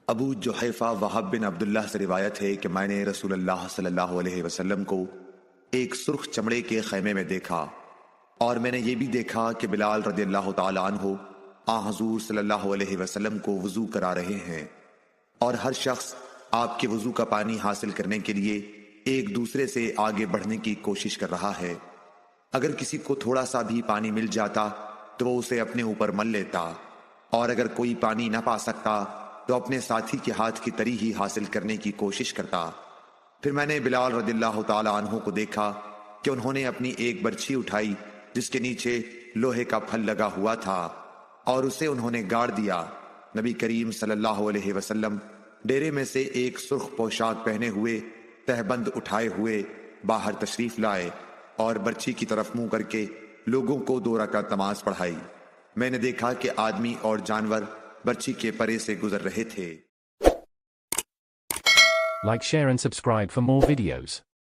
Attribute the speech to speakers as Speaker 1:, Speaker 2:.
Speaker 1: ابو جحیفہ وہب بن عبداللہ سے روایت ہے کہ میں نے رسول اللہ صلی اللہ علیہ وسلم کو ایک سرخ چمڑے کے خیمے میں دیکھا، اور میں نے یہ بھی دیکھا کہ بلال رضی اللہ تعالی عنہ حضور صلی اللہ علیہ وسلم کو وضو کرا رہے ہیں، اور ہر شخص آپ کے وضو کا پانی حاصل کرنے کے لیے ایک دوسرے سے آگے بڑھنے کی کوشش کر رہا ہے۔ اگر کسی کو تھوڑا سا بھی پانی مل جاتا تو وہ اسے اپنے اوپر مل لیتا، اور اگر کوئی پانی نہ پا سکتا تو اپنے ساتھی کے ہاتھ کی تری ہی حاصل کرنے کی کوشش کرتا۔ پھر میں نے بلال رضی اللہ تعالی عنہ کو دیکھا کہ انہوں نے اپنی ایک برچھی اٹھائی جس کے نیچے لوہے کا پھل لگا ہوا تھا، اور اسے انہوں نے گاڑ دیا۔ نبی کریم صلی اللہ علیہ وسلم ڈیرے میں سے ایک سرخ پوشاک پہنے ہوئے تہبند اٹھائے ہوئے باہر تشریف لائے اور برچھی کی طرف منہ کر کے لوگوں کو 2 رکعت نماز پڑھائی۔ میں نے دیکھا کہ آدمی اور جانور برچھی کے پرے سے گزر رہے تھے۔
Speaker 2: Like, share and subscribe for more videos.